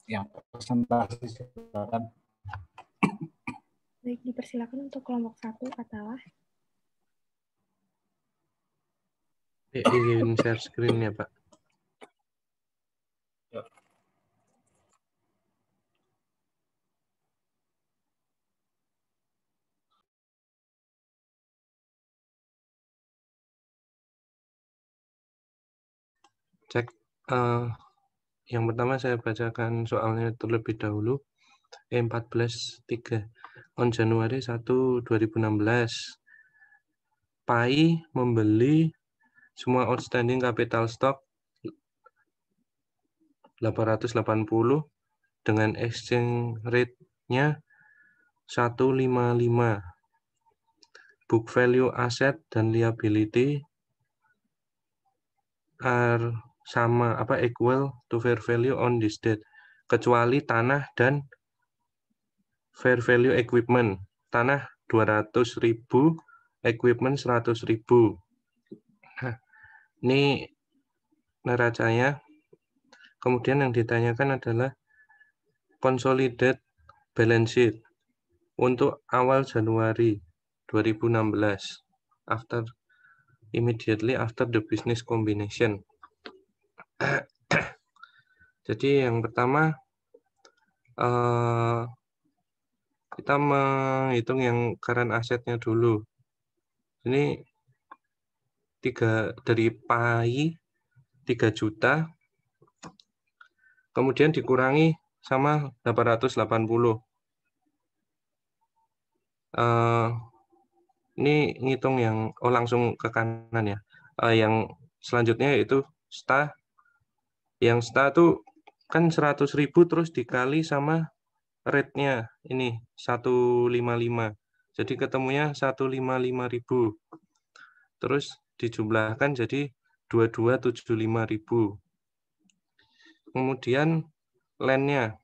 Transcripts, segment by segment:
yang presentasi silakan. Baik, dipersilakan untuk kelompok 1 Atalah. Izin share screen ya, Pak. Ya. Cek. Yang pertama saya bacakan soalnya terlebih dahulu. E14.3. On Januari 1, 2016. PAI membeli semua outstanding capital stock 880 dengan exchange rate-nya 155. Book value asset dan liability are sama equal to fair value on this date, kecuali tanah dan fair value equipment. Tanah 200.000, equipment 100.000. Nah, ini neracanya. Kemudian yang ditanyakan adalah consolidated balance sheet untuk awal Januari 2016 immediately after the business combination. Jadi yang pertama kita menghitung yang current assetnya dulu. Ini dari PAI 3 juta, kemudian dikurangi sama 880. Ini ngitung yang langsung ke kanan ya. Yang selanjutnya yaitu STA. Yang STA tuh kan 100.000 terus dikali sama rate-nya ini 155. Jadi ketemunya 155.000. Terus dijumlahkan jadi 2275.000. Kemudian land-nya.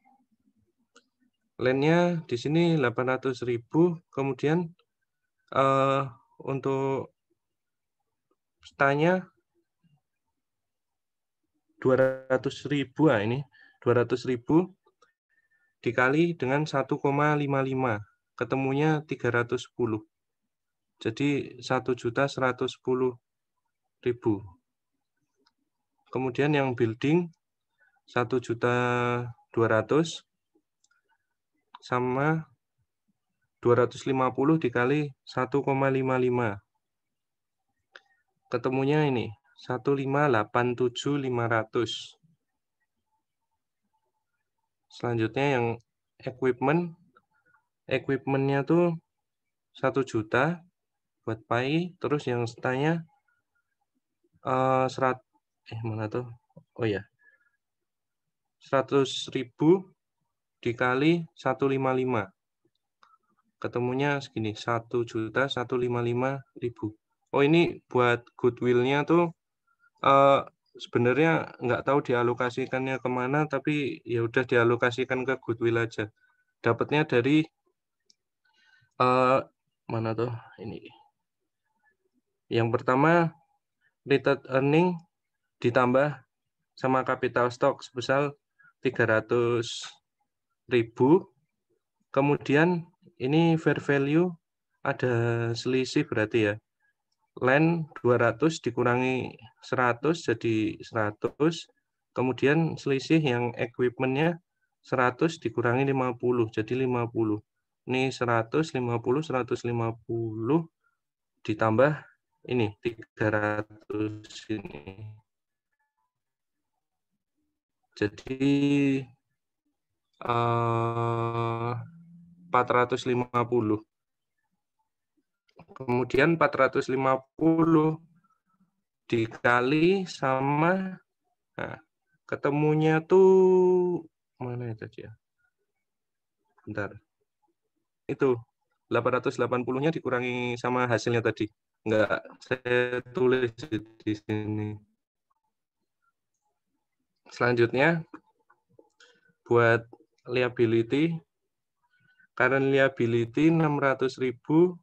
Land-nya di sini 800.000, kemudian untuk STA-nya 200.000, ini 200.000 dikali dengan 1,55, ketemunya 310. Jadi 1.110.000. Kemudian yang building 1.200.000 sama 250 dikali 1,55. Ketemunya ini 1.587.500. Selanjutnya yang equipment-nya tuh 1 juta buat PAI, terus yang STA-nya 100.000 dikali 155. Ketemunya segini 1.155.000. Oh, ini buat goodwill-nya tuh sebenarnya nggak tahu dialokasikannya kemana, tapi ya udah dialokasikan ke goodwill aja. Dapatnya dari mana tuh ini? Yang pertama retained earning ditambah sama capital stock sebesar 300.000. Kemudian ini fair value ada selisih berarti ya. Land 200 dikurangi 100 jadi 100. Kemudian selisih yang equipment-nya 100 dikurangi 50 jadi 50. Ini 150, 150 ditambah ini 300 ini. Jadi 450. Kemudian 450 dikali sama, nah, ketemunya tuh mana itu ya? Bentar. Itu 880-nya dikurangi sama hasilnya tadi. Enggak saya tulis di sini. Selanjutnya buat liability, current liability 600.000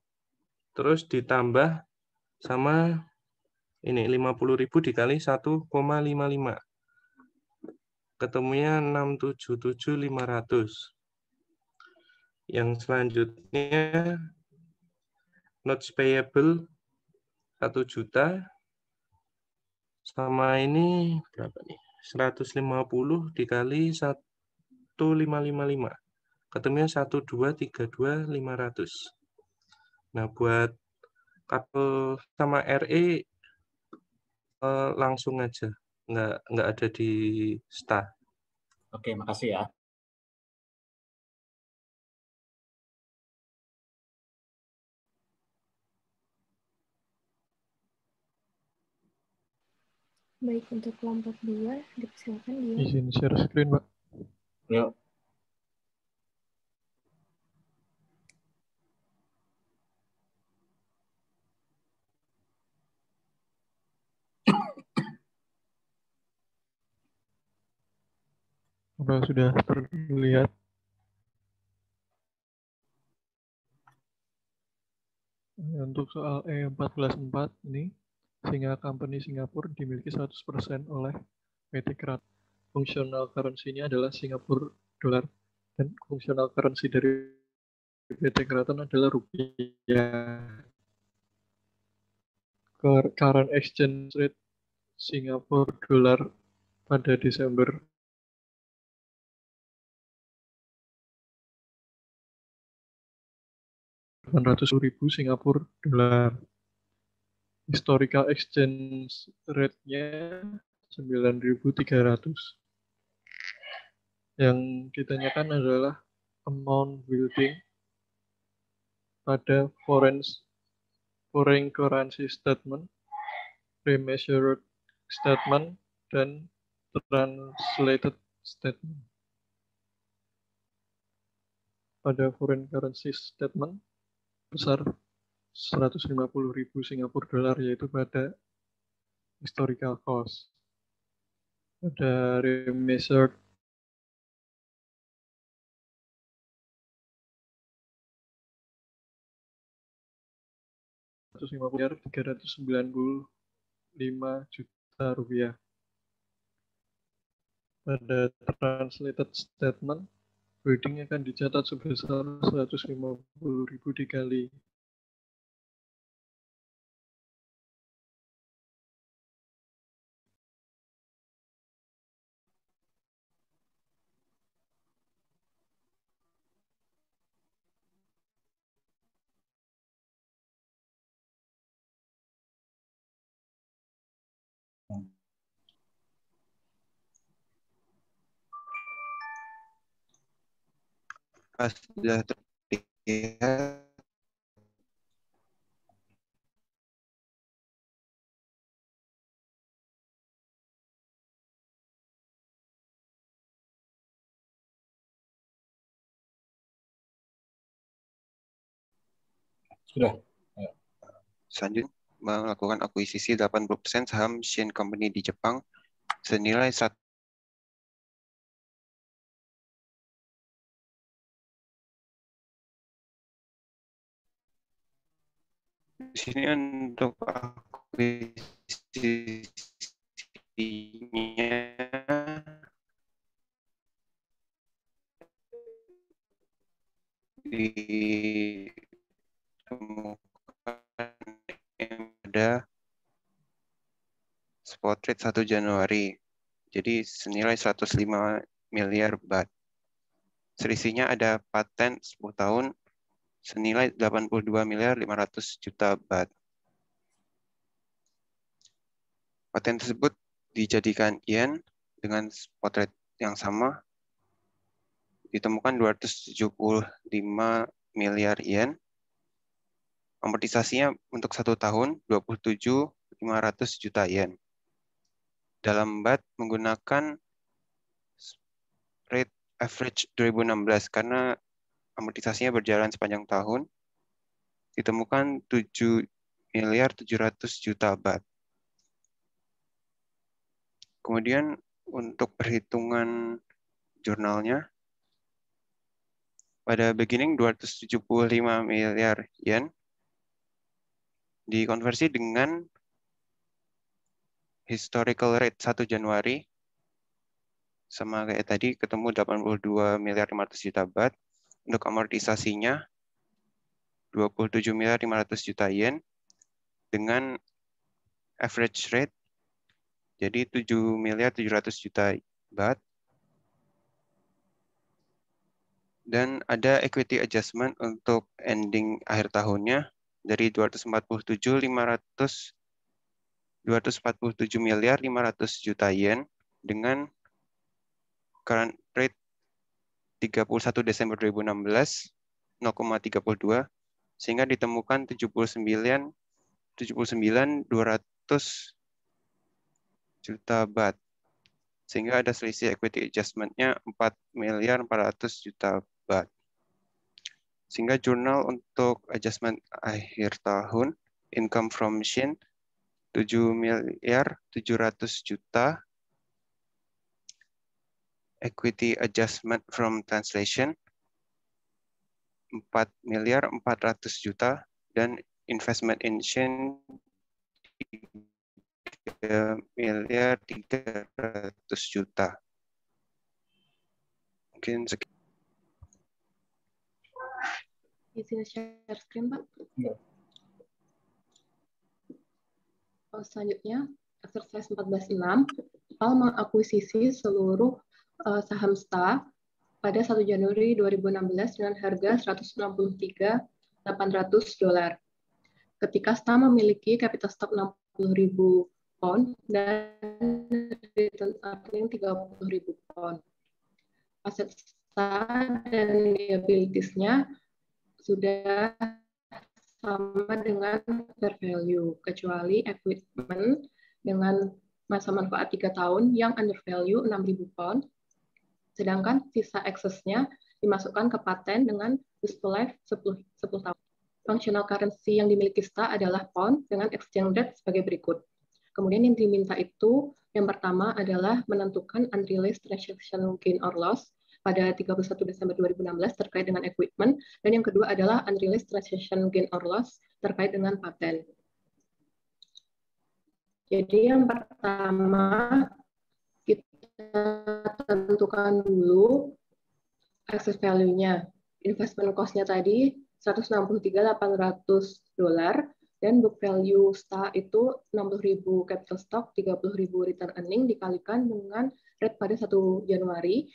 terus ditambah sama ini 50.000 dikali 1,55. ketemunya 677.500. Yang selanjutnya notes payable 1 juta, sama ini berapa nih? 150 dikali 1.555. Ketemunya 1.232.500. Nah, buat kabel sama RE langsung aja, nggak ada di STA. Oke, makasih ya. Baik, untuk kelompok 2, dipersilakan dia. Izin share screen, Pak. Yuk. Apakah sudah terlihat? Untuk soal E144 ini, sehingga company Singapura dimiliki 100% oleh PT Krat. Functional currency-nya adalah Singapura dolar, dan functional currency dari PT Kraton adalah rupiah. Current exchange rate Singapura dolar pada Desember 800.000 Singapura dolar. Historical exchange rate-nya 9.300. Yang ditanyakan adalah amount building pada foreign currency statement, remeasured statement, dan translated statement. Pada foreign currency statement besar 150.000 Singapura dolar, yaitu pada historical cost. Pada remeasured miliar 395 juta rupiah. Pada translated statement, wording akan dicatat sebesar 150.000 dikali sudah terlihat. Sudah. Selanjutnya melakukan akuisisi 80% saham Shin Company di Jepang senilai di sini untuk akuisisinya ditemukan pada spot rate 1 Januari. Jadi senilai 105 miliar baht. Selisihnya ada paten 10 tahun senilai 82 miliar 500 juta baht. Paten tersebut dijadikan yen dengan spot rate yang sama. Ditemukan 275 miliar yen. Amortisasinya untuk 1 tahun 27.500 juta yen. Dalam baht menggunakan rate average 2016 karena amortisasinya berjalan sepanjang tahun. Ditemukan 7 miliar 700 juta baht. Kemudian untuk perhitungan jurnalnya, pada beginning 275 miliar yen dikonversi dengan historical rate 1 Januari sama kayak tadi, ketemu 82 miliar 500 juta baht. Untuk amortisasinya 27 miliar 500 juta yen dengan average rate jadi 7 miliar 700 juta baht. Dan ada equity adjustment untuk ending akhir tahunnya dari 247 miliar 500 juta yen dengan current rate 31 Desember 2016 0,32 sehingga ditemukan 79.200 juta baht. Sehingga ada selisih equity adjustment-nya 4 miliar 400 juta baht. Sehingga jurnal untuk adjustment akhir tahun, income from machine 7 miliar 700 juta, equity adjustment from translation 4 miliar 400 juta, dan investment in Shen 3 miliar 300 juta. Mungkin sekian. Izin share screen, Pak. Selanjutnya, exercise 14.6. PAL mengakuisisi seluruh saham STA pada 1 Januari 2016 dengan harga $163.800. Ketika STA memiliki capital stock 60.000 pound dan return earning 30.000 pound. Aset STA dan liabilities-nya sudah sama dengan fair value, kecuali equipment dengan masa manfaat 3 tahun yang under value 6.000 pound, sedangkan sisa excess-nya dimasukkan ke paten dengan useful life 10 tahun. Functional currency yang dimiliki STA adalah pound dengan exchange rate sebagai berikut. Kemudian yang diminta itu, yang pertama adalah menentukan unrealized transaction gain or loss pada 31 Desember 2016 terkait dengan equipment, dan yang kedua adalah unrealized transaction gain or loss terkait dengan paten. Jadi yang pertama, kita tentukan dulu excess value-nya. Investment cost-nya tadi $163.800, dan book value STA itu 60.000 capital stock, 30.000 return earning dikalikan dengan rate pada 1 Januari.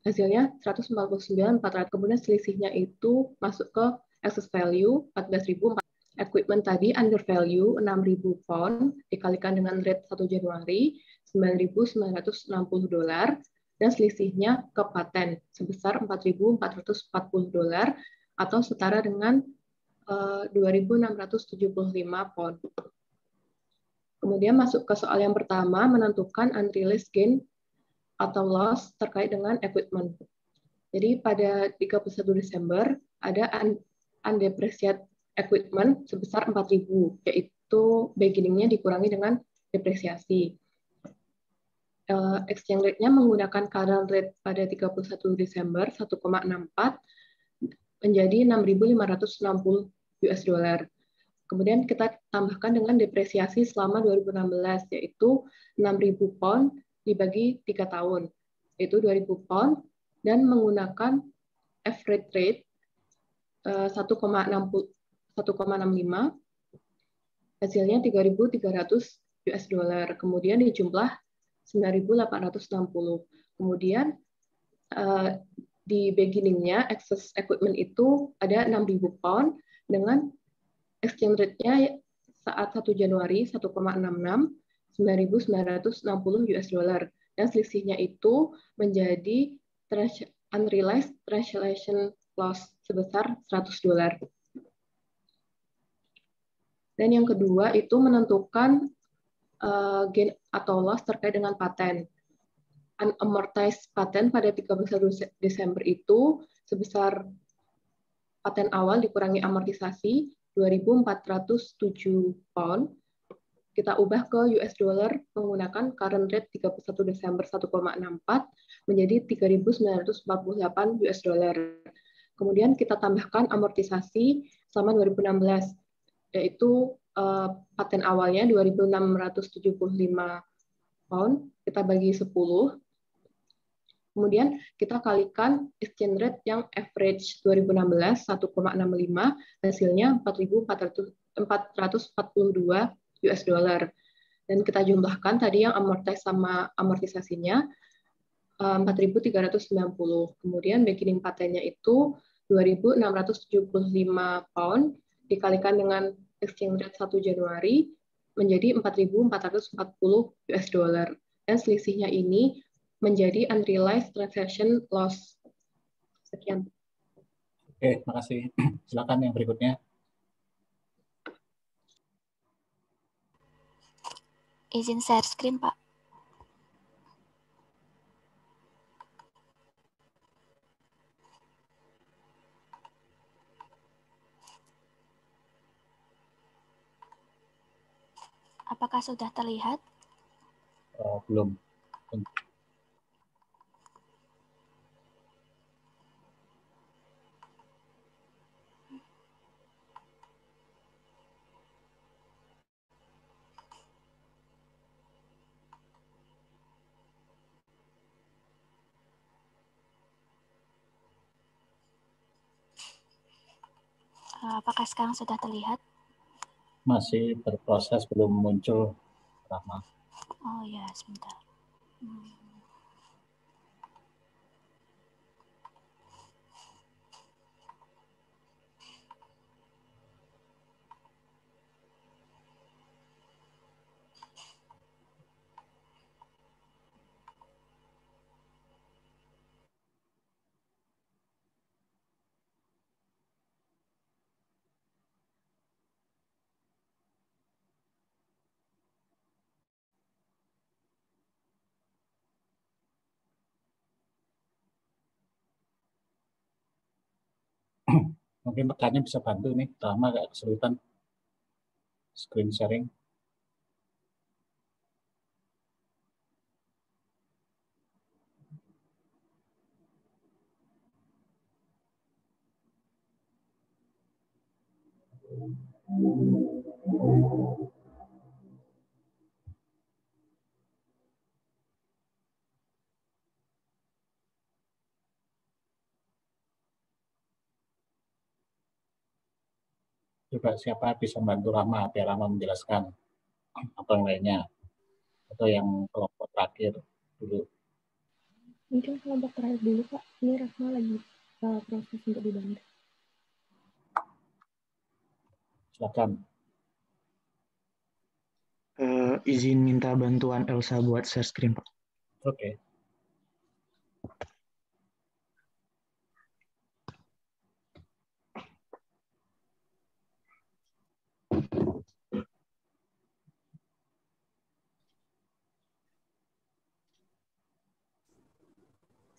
Hasilnya 149.400. Kemudian selisihnya itu masuk ke excess value 14.400. Equipment tadi under value 6.000 pound dikalikan dengan rate 1 Januari $9.960, dan selisihnya ke paten sebesar $4.440 atau setara dengan 2.675 pound. Kemudian masuk ke soal yang pertama, menentukan unrealized gain atau loss terkait dengan equipment. Jadi pada 31 Desember ada undepreciated equipment sebesar 4.000, yaitu beginning-nya dikurangi dengan depresiasi. Exchange rate-nya menggunakan current rate pada 31 Desember 1,64 menjadi $6.560. Kemudian kita tambahkan dengan depresiasi selama 2016, yaitu 6.000 pound dibagi 3 tahun, yaitu 2.000 pound, dan menggunakan average rate 1,65, hasilnya $3.300. Kemudian dijumlah 9.860. Kemudian di beginning-nya excess equipment itu ada 6.000 pound dengan exchange rate-nya saat 1 Januari 1,66, $9.960, dan selisihnya itu menjadi unrealized translation loss sebesar $100. Dan yang kedua itu menentukan gain atau loss terkait dengan paten. Unamortized paten pada 31 Desember itu sebesar paten awal dikurangi amortisasi 2.407 pound. Kita ubah ke US dollar menggunakan current rate 31 Desember 1,64 menjadi 3.948 US dollar. Kemudian kita tambahkan amortisasi selama 2016, yaitu paten awalnya 2.675 pound, kita bagi 10, Kemudian kita kalikan exchange rate yang average 2016 1,65, hasilnya 4.442 US dollar. Dan kita jumlahkan tadi yang amortis sama amortisasinya 4.390. Kemudian beginning patennya itu 2.675 pound dikalikan dengan exchange rate 1 Januari menjadi 4.440 US dollar. Dan selisihnya ini menjadi unrealized transaction loss. Sekian. Oke, makasih. Silakan yang berikutnya. Izin share screen, Pak. Apakah sudah terlihat? Belum. Apakah sekarang sudah terlihat? Masih berproses, belum muncul. Lama. Oh ya, sebentar. Mungkin rekannya bisa bantu nih, Rama agak kesulitan screen sharing. Coba siapa bisa bantu Rama, biar Rama menjelaskan apa yang lainnya. Atau yang kelompok terakhir dulu. Mungkin kelompok terakhir dulu, Pak. Ini Rahma lagi proses untuk dibantu. Silakan. Izin minta bantuan Elsa buat share screen, Pak. Oke.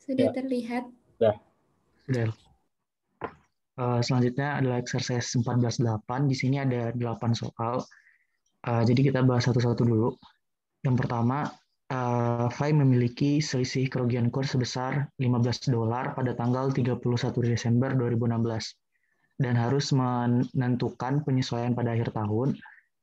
Sudah terlihat? Sudah. Selanjutnya adalah exercise 14.8. Di sini ada 8 soal. Jadi kita bahas satu-satu dulu. Yang pertama, Fai memiliki selisih kerugian kurs sebesar $15 pada tanggal 31 Desember 2016 dan harus menentukan penyesuaian pada akhir tahun.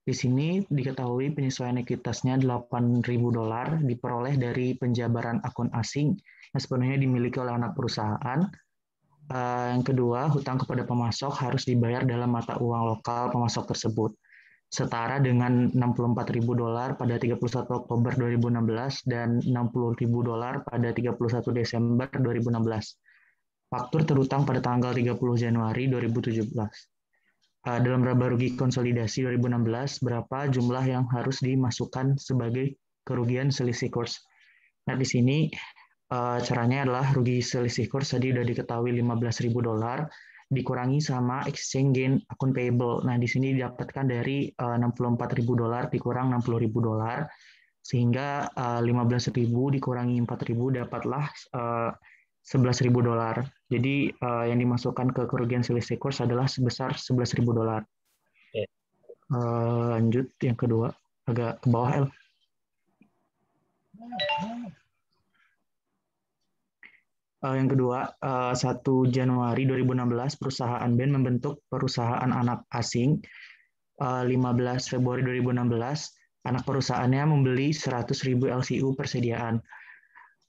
Di sini diketahui penyesuaian ekuitasnya $8.000 diperoleh dari penjabaran akun asing yang sepenuhnya dimiliki oleh anak perusahaan. Yang kedua, hutang kepada pemasok harus dibayar dalam mata uang lokal pemasok tersebut, setara dengan $64.000 pada 31 Oktober 2016 dan $60.000 pada 31 Desember 2016. Faktur terutang pada tanggal 30 Januari 2017. Dalam laba rugi konsolidasi 2016, berapa jumlah yang harus dimasukkan sebagai kerugian selisih kurs? Nah, di sini caranya adalah rugi selisih kurs tadi udah diketahui $15.000 dikurangi sama exchange gain akun payable. Nah, di sini didapatkan dari $64.000 dikurang $60.000 sehingga 15.000 dikurangi 4.000 dapatlah $11.000. Jadi yang dimasukkan ke kerugian selisih kurs adalah sebesar $11.000. Lanjut yang kedua, agak ke bawah L. Yang kedua, 1 Januari 2016 perusahaan BEN membentuk perusahaan anak asing. 15 Februari 2016 anak perusahaannya membeli 100.000 LCU persediaan.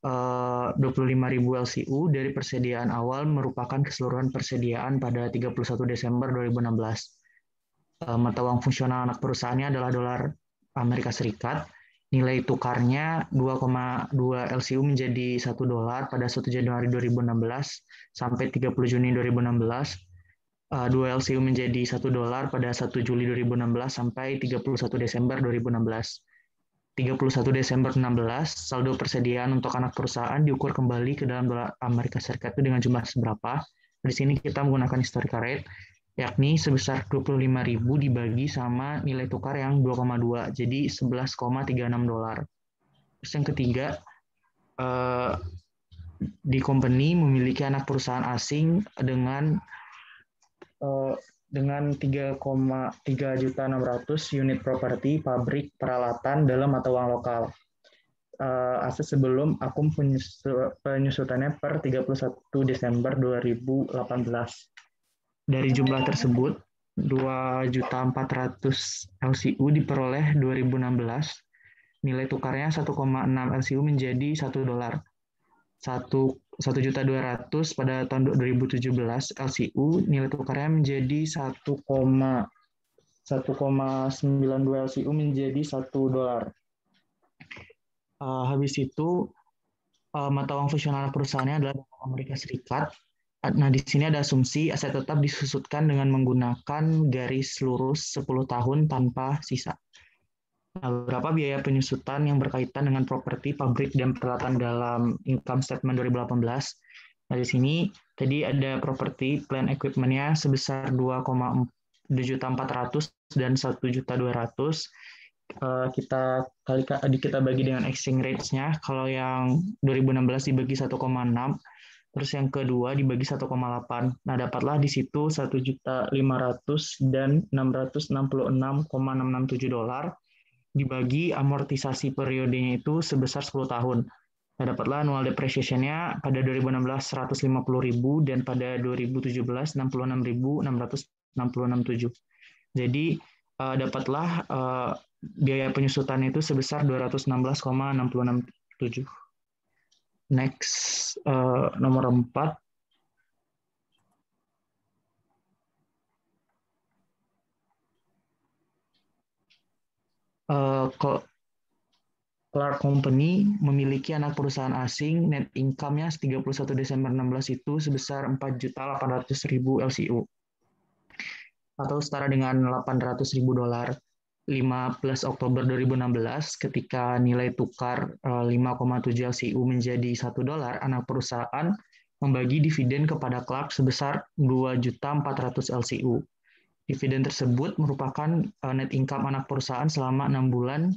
25.000 LCU dari persediaan awal merupakan keseluruhan persediaan pada 31 Desember 2016. Mata uang fungsional anak perusahaannya adalah dolar Amerika Serikat. Nilai tukarnya 2,2 LCU menjadi $1 pada 1 Januari 2016 sampai 30 Juni 2016. 2 LCU menjadi $1 pada 1 Juli 2016 sampai 31 Desember 2016. 31 Desember 16, saldo persediaan untuk anak perusahaan diukur kembali ke dalam dolar Amerika Serikat itu dengan jumlah seberapa. Di sini kita menggunakan historical rate, yakni sebesar 25.000 dibagi sama nilai tukar yang 2,2, jadi $11,36. Terus yang ketiga, di company memiliki anak perusahaan asing dengan 3,3 juta 600 unit properti, pabrik, peralatan dalam mata uang lokal. Aset sebelum akum penyusutannya per 31 Desember 2018. Dari jumlah tersebut, 2.400 LCU diperoleh 2016. Nilai tukarnya 1,6 LCU menjadi $1. 1.200.000 pada tahun 2017 LCU nilai tukarnya menjadi 1,92 LCU menjadi $1. Habis itu mata uang fungsional perusahaannya adalah Amerika Serikat. Nah, di sini ada asumsi aset tetap disusutkan dengan menggunakan garis lurus 10 tahun tanpa sisa. Nah, berapa biaya penyusutan yang berkaitan dengan properti, pabrik, dan peralatan dalam income statement 2018? Nah, di sini tadi ada properti, plant equipment-nya sebesar 2.400.000 dan 1.200.000. Kita bagi dengan exchange rates-nya. Kalau yang 2016 dibagi 1,6, terus yang kedua dibagi 1,8. Nah, dapatlah di situ 1.500.000 dan $666,667. Dibagi amortisasi periodenya itu sebesar 10 tahun. Nah, dapatlah annual depreciation-nya pada 2016 150.000 dan pada 2017 66.666,7. Jadi dapatlah biaya penyusutan itu sebesar 216,667. Next, nomor 4. Clark Company memiliki anak perusahaan asing, net income-nya 31 Desember 16 itu sebesar 4.800.000 LCU atau setara dengan $800.000. 15 Oktober 2016 ketika nilai tukar 5,7 LCU menjadi $1, anak perusahaan membagi dividen kepada Clark sebesar 2.400.000 LCU. Dividen tersebut merupakan net income anak perusahaan selama 6 bulan.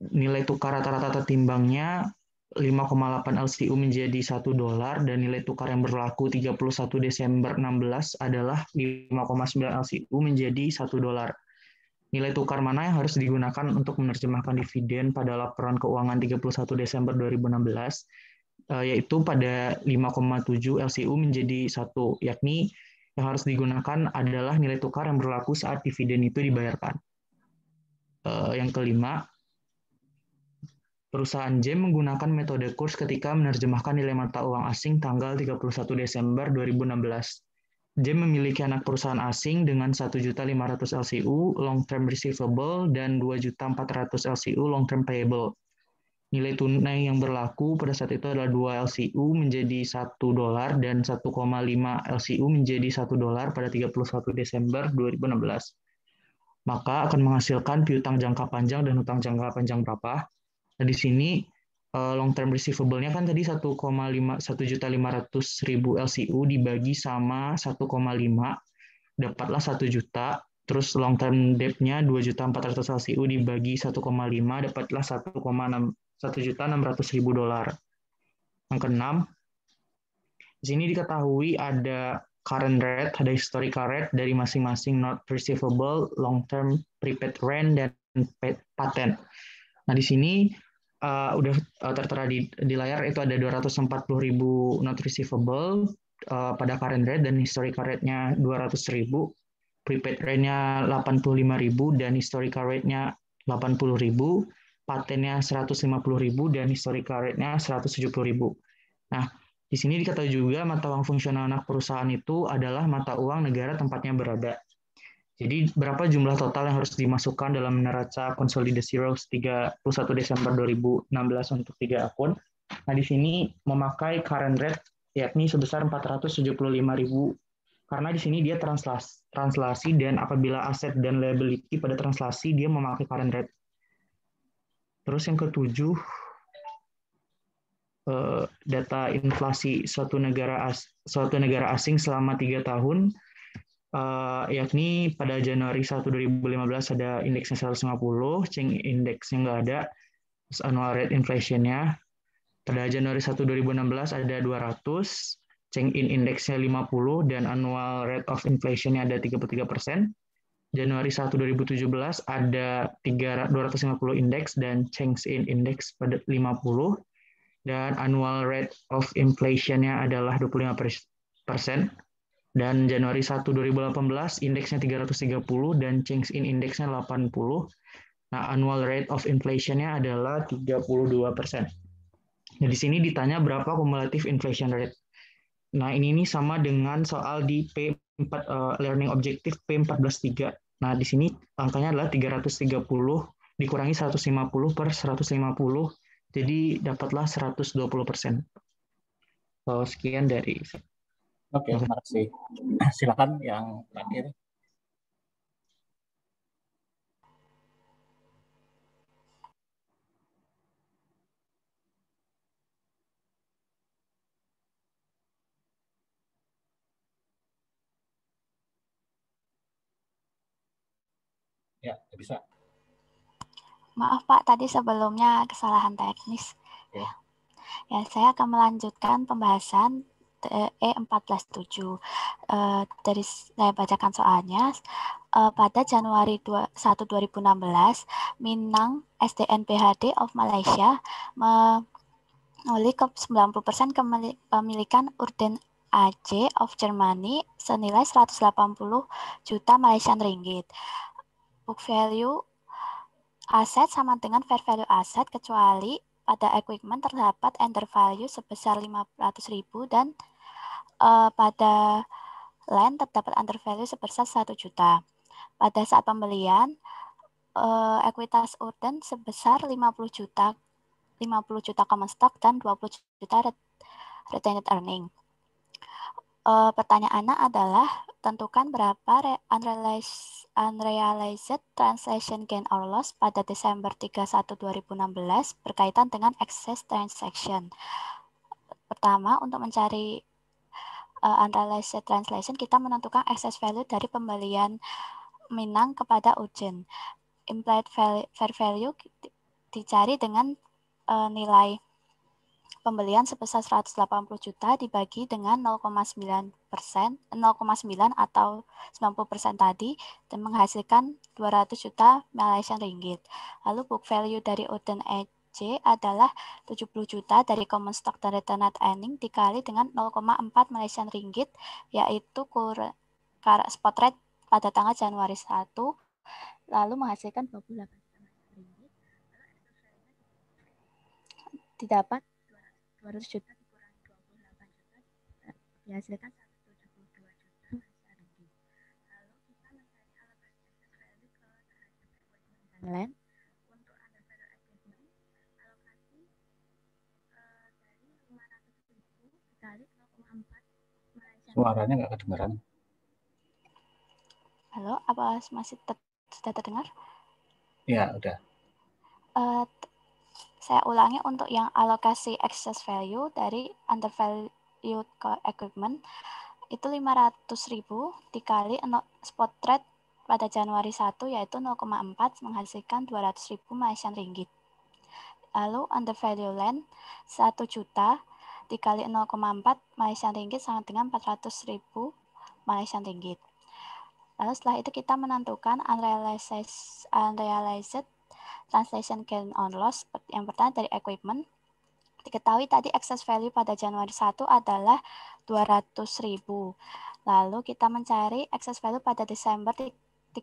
Nilai tukar rata-rata tertimbangnya 5,8 LCU menjadi $1 dan nilai tukar yang berlaku 31 Desember 16 adalah 5,9 LCU menjadi $1. Nilai tukar mana yang harus digunakan untuk menerjemahkan dividen pada laporan keuangan 31 Desember 2016, yaitu pada 5,7 LCU menjadi 1, yakni yang harus digunakan adalah nilai tukar yang berlaku saat dividen itu dibayarkan. Yang kelima, perusahaan JEM menggunakan metode kurs ketika menerjemahkan nilai mata uang asing tanggal 31 Desember 2016. JEM memiliki anak perusahaan asing dengan 1.500 LCU long term receivable dan 2.400 LCU long term payable. Nilai tunai yang berlaku pada saat itu adalah 2 LCU menjadi $1 dan 1,5 LCU menjadi $1 pada 31 Desember 2016. Maka akan menghasilkan piutang jangka panjang dan hutang jangka panjang berapa? Nah, di sini long term receivable-nya kan tadi 1.500.000 LCU dibagi sama 1,5, dapatlah 1 juta. Terus long term debt-nya 2.400 LCU dibagi 1,5, dapatlah $1.600.000. Yang keenam, di sini diketahui ada current rate, ada historical rate dari masing-masing note receivable, long term prepaid rent, dan patent. Nah, di sini udah tertera di layar itu ada 240.000 note receivable pada current rate dan historical rate-nya 200.000, prepaid rate-nya 85.000 dan historical rate-nya 80.000. patennya 150.000 dan historical rate-nya 170.000. Nah, di sini diketahui juga mata uang fungsional anak perusahaan itu adalah mata uang negara tempatnya berada. Jadi berapa jumlah total yang harus dimasukkan dalam neraca konsolidasi ROS 31 Desember 2016 untuk 3 akun. Nah, di sini memakai current rate yakni sebesar 475.000 karena di sini dia translasi dan apabila aset dan liability pada translasi dia memakai current rate. Terus yang ketujuh, data inflasi suatu negara asing selama 3 tahun, yakni pada Januari 1 2015 ada indeksnya 150, Cheng indeksnya nggak ada, terus annual rate inflation-nya. Pada Januari 1 2016 ada 200, Cheng in indeksnya 50 dan annual rate of inflation-nya ada 33%. Januari 1 2017 ada 250 indeks dan Cheng in index pada 50 dan annual rate of inflation-nya adalah 25%. Dan Januari 1 2018 indeksnya 330 dan Cheng in indeksnya 80. Nah, annual rate of inflation-nya adalah 32%. Nah, di sini ditanya berapa cumulative inflation rate. Nah, ini sama dengan soal di P4 learning objective P14.3. Nah, di sini angkanya adalah 330 dikurangi 150 per 150. Jadi dapatlah 120%. Sekian dari saya. Oke, terima kasih. Silakan yang terakhir. Ya, bisa. Maaf Pak, tadi sebelumnya kesalahan teknis. Ya. Ya, saya akan melanjutkan pembahasan E14.7. Dari saya bacakan soalnya. Pada Januari 1, 2016, Minang SDN-BHD of Malaysia memiliki 90% kepemilikan Urden AG of Germany senilai 180 juta Malaysian ringgit. Book value aset sama dengan fair value aset kecuali pada equipment terdapat enter value sebesar 500.000 dan pada land terdapat under value sebesar 1 juta. Pada saat pembelian, ekuitas Urden sebesar 50 juta common stock dan 20 juta retained earning. Pertanyaannya adalah tentukan berapa unrealized translation gain or loss pada Desember 31 2016 berkaitan dengan excess transaction. Pertama, untuk mencari unrealized translation, kita menentukan excess value dari pembelian Minang kepada Urden. Implied fair value dicari dengan nilai pembelian sebesar 180 juta dibagi dengan 0,9 atau 90% tadi dan menghasilkan 200 juta Malaysian ringgit. Lalu book value dari Urden AG adalah 70 juta dari common stock dan retained earning dikali dengan 0,4 Malaysian ringgit, yaitu spot rate pada tanggal Januari 1, lalu menghasilkan 28 ringgit. Didapat 200 juta dikurangi 28 juta dihasilkan 172 juta Malaysian ringgit. Lalu kita mencari alokasi excess value ke terhadap equipment dan land. Untuk under value equipment, alokasi dari 500.000 dikali 0,4 Malaysian. Suaranya nggak kedengaran. Halo, apa masih sudah terdengar? Ya, udah. Saya ulangi untuk yang alokasi excess value dari undervalued equipment itu 500.000 dikali spot rate pada Januari 1 yaitu 0,4 menghasilkan 200.000 Malaysian ringgit. Lalu undervalued land 1 juta dikali 0,4 Malaysian ringgit sama dengan 400.000 Malaysian ringgit. Lalu setelah itu kita menentukan unrealized translation gain on loss. Yang pertama dari equipment. Diketahui tadi excess value pada Januari 1 adalah 200.000. Lalu kita mencari excess value pada Desember 31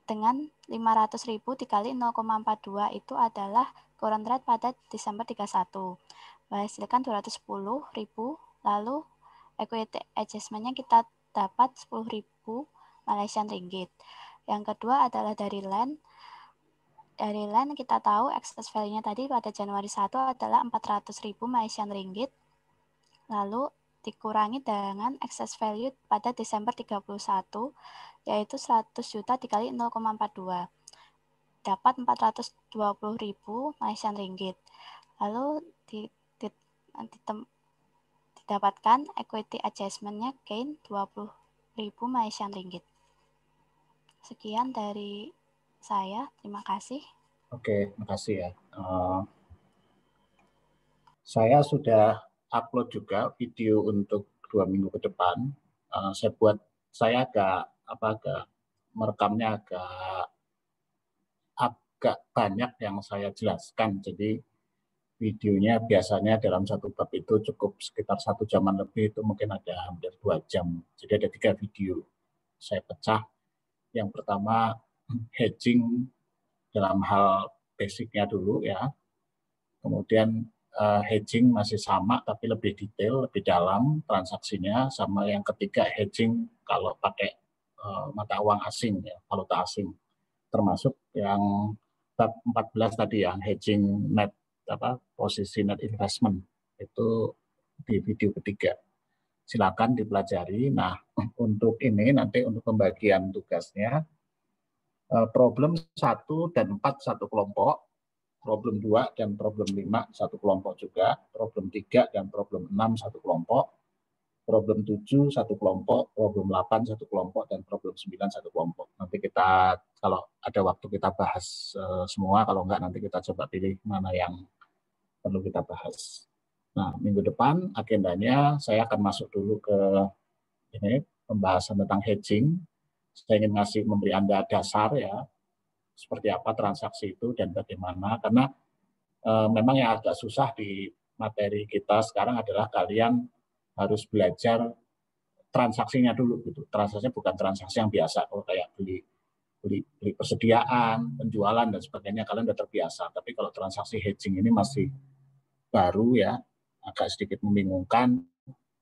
dengan 500.000 dikali 0,42 itu adalah current rate pada Desember 31. Menghasilkan 210.000, lalu equity adjustment-nya kita dapat 10.000 Malaysian ringgit. Yang kedua adalah dari land. Dari land kita tahu excess value-nya tadi pada Januari 1 adalah 400.000 Malaysian ringgit. Lalu dikurangi dengan excess value pada Desember 31, yaitu 100 juta dikali 0,42. Dapat 420.000 Malaysian ringgit. Lalu didapatkan equity adjustment-nya gain 20.000 Malaysian ringgit. Sekian dari saya, terima kasih. Oke, terima kasih ya. Saya sudah upload juga video untuk 2 minggu ke depan. Saya agak merekamnya agak banyak yang saya jelaskan. Jadi videonya biasanya dalam satu bab itu cukup sekitar 1 jaman lebih, itu mungkin ada hampir 2 jam. Jadi ada 3 video. Saya pecah. Yang pertama hedging dalam hal basicnya dulu ya. Kemudian hedging masih sama tapi lebih detail, lebih dalam transaksinya, sama yang ketiga hedging kalau pakai mata uang asing ya, valuta asing. Termasuk yang bab 14 tadi yang hedging net posisi net investment itu di video ketiga. Silakan dipelajari. Nah, untuk ini nanti untuk pembagian tugasnya problem 1 dan 4 satu kelompok, problem 2 dan problem 5 satu kelompok juga, problem 3 dan problem 6 satu kelompok, problem 7 satu kelompok, problem 8 satu kelompok, dan problem 9 satu kelompok. Nanti kita kalau ada waktu kita bahas semua, kalau enggak nanti kita coba pilih mana yang perlu kita bahas. Nah, minggu depan agendanya saya akan masuk dulu ke ini pembahasan tentang hedging. Saya ingin memberi Anda dasar ya, seperti apa transaksi itu dan bagaimana, karena memang yang agak susah di materi kita sekarang adalah kalian harus belajar transaksinya dulu gitu. Transaksinya bukan transaksi yang biasa, kalau kayak beli persediaan, penjualan dan sebagainya kalian sudah terbiasa. Tapi kalau transaksi hedging ini masih baru ya, agak sedikit membingungkan.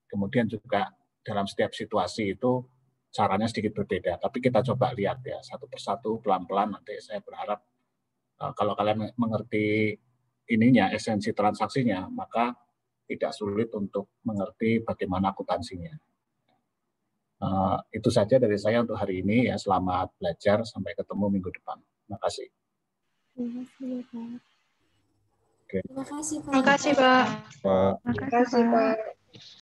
Kemudian juga dalam setiap situasi itu caranya sedikit berbeda, tapi kita coba lihat ya satu persatu pelan-pelan. Nanti saya berharap kalau kalian mengerti ininya, esensi transaksinya, maka tidak sulit untuk mengerti bagaimana akuntansinya. Itu saja dari saya untuk hari ini ya. Selamat belajar, sampai ketemu minggu depan. Terima kasih. Terima kasih, Pak. Oke. Terima kasih, Pak. Terima kasih, Pak. Pak. Terima kasih, Pak.